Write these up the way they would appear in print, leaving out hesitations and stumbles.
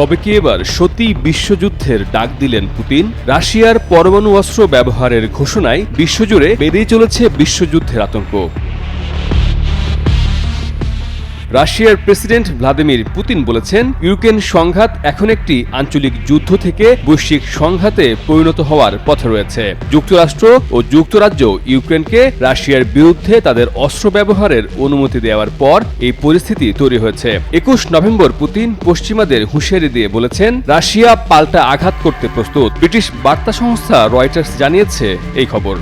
তবে কি এবার সত্যি বিশ্বযুদ্ধের ডাক দিলেন পুতিন? রাশিয়ার পরমাণু অস্ত্র ব্যবহারের ঘোষণায় বিশ্বজুড়ে বেড়েই চলেছে বিশ্বযুদ্ধের আতঙ্ক। রাশিয়ার প্রেসিডেন্ট ভ্লাদিমির পুতিন বলেছেন, ইউক্রেন সংঘাত এখন একটি আঞ্চলিক যুদ্ধ থেকে বৈশ্বিক সংঘাতে পরিণত হওয়ার পথে রয়েছে। যুক্তরাষ্ট্র ও যুক্তরাজ্য ইউক্রেনকে রাশিয়ার বিরুদ্ধে তাদের অস্ত্র ব্যবহারের অনুমতি দেওয়ার পর এই পরিস্থিতি তৈরি হয়েছে। 21 নভেম্বর পুতিন পশ্চিমাদের হুঁশিয়ারি দিয়ে বলেছেন, রাশিয়া পাল্টা আঘাত করতে প্রস্তুত। ব্রিটিশ বার্তা সংস্থা রয়টার্স জানিয়েছে এই খবর।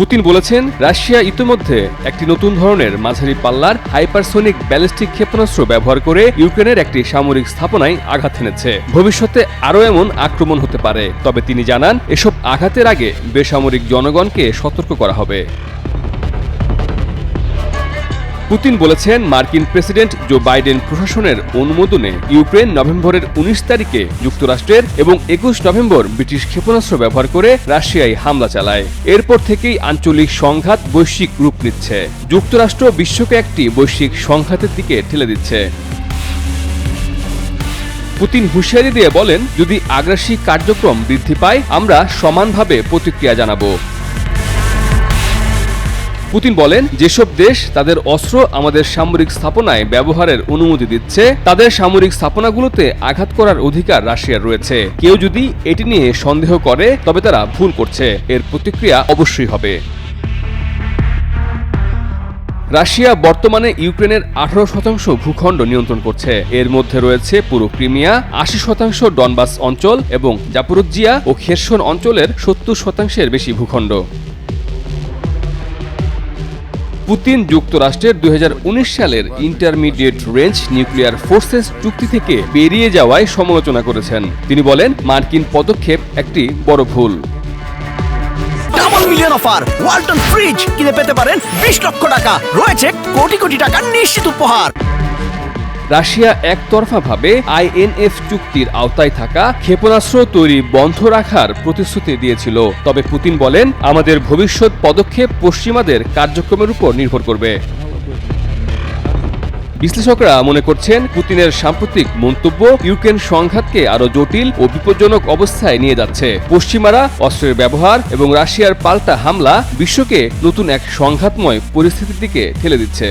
পুতিন বলেছেন, রাশিয়া ইতিমধ্যে একটি নতুন ধরনের মাঝারি পাল্লার হাইপারসোনিক ব্যালিস্টিক ক্ষেপণাস্ত্র ব্যবহার করে ইউক্রেনের একটি সামরিক স্থাপনায় আঘাত হেনেছে। ভবিষ্যতে আরও এমন আক্রমণ হতে পারে। তবে তিনি জানান, এসব আঘাতের আগে বেসামরিক জনগণকে সতর্ক করা হবে। পুতিন বলেছেন, মার্কিন প্রেসিডেন্ট জো বাইডেন প্রশাসনের অনুমোদনে ইউক্রেন নভেম্বরের 19 তারিখে যুক্তরাষ্ট্রের এবং 21 নভেম্বর ব্রিটিশ ক্ষেপণাস্ত্র ব্যবহার করে রাশিয়ায় হামলা চালায়। এরপর থেকেই আঞ্চলিক সংঘাত বৈশ্বিক রূপ নিচ্ছে। যুক্তরাষ্ট্র বিশ্বকে একটি বৈশ্বিক সংঘাতের দিকে ঠেলে দিচ্ছে। পুতিন হুঁশিয়ারি দিয়ে বলেন, যদি আগ্রাসী কার্যক্রম বৃদ্ধি পায়, আমরা সমানভাবে প্রতিক্রিয়া জানাবো। পুতিন বলেন, যেসব দেশ তাদের অস্ত্র আমাদের সামরিক স্থাপনায় ব্যবহারের অনুমতি দিচ্ছে, তাদের সামরিক স্থাপনাগুলোতে আঘাত করার অধিকার রাশিয়ার রয়েছে। কেউ যদি এটি নিয়ে সন্দেহ করে, তবে তারা ভুল করছে। এর প্রতিক্রিয়া অবশ্যই হবে। রাশিয়া বর্তমানে ইউক্রেনের 18% ভূখণ্ড নিয়ন্ত্রণ করছে। এর মধ্যে রয়েছে পুরো ক্রিমিয়া, 80% ডনবাস অঞ্চল এবং জাপোরিজ্জিয়া ও খেরসন অঞ্চলের 70%-এর বেশি ভূখণ্ড। পুতিন যুক্তরাষ্ট্রের 2019 সালের ইন্টারমিডিয়েট রেঞ্জ নিউক্লিয়ার ফোর্সেস চুক্তি থেকে বেরিয়ে যাওয়ায় সমালোচনা করেছেন। তিনি বলেন, মার্কিন পদক্ষেপ একটি বড় ভুল। Double million offer Walton fridge কিনে পেতে পারেন 20 লক্ষ টাকা, রয়েছে কোটি কোটি টাকার নিশ্চিত উপহার। রাশিয়া একতরফাভাবে আইএনএফ চুক্তির আওতায় থাকা ক্ষেপণাস্ত্র তৈরি বন্ধ রাখার প্রতিশ্রুতি দিয়েছিল। তবে পুতিন বলেন, আমাদের ভবিষ্যৎ পদক্ষেপ পশ্চিমাদের কার্যক্রমের উপর নির্ভর করবে। বিশ্লেষকরা মনে করছেন, পুতিনের সাম্প্রতিক মন্তব্য ইউক্রেন সংঘাতকে আরও জটিল ও বিপজ্জনক অবস্থায় নিয়ে যাচ্ছে। পশ্চিমারা অস্ত্রের ব্যবহার এবং রাশিয়ার পাল্টা হামলা বিশ্বকে নতুন এক সংঘাতময় পরিস্থিতির দিকে ঠেলে দিচ্ছে।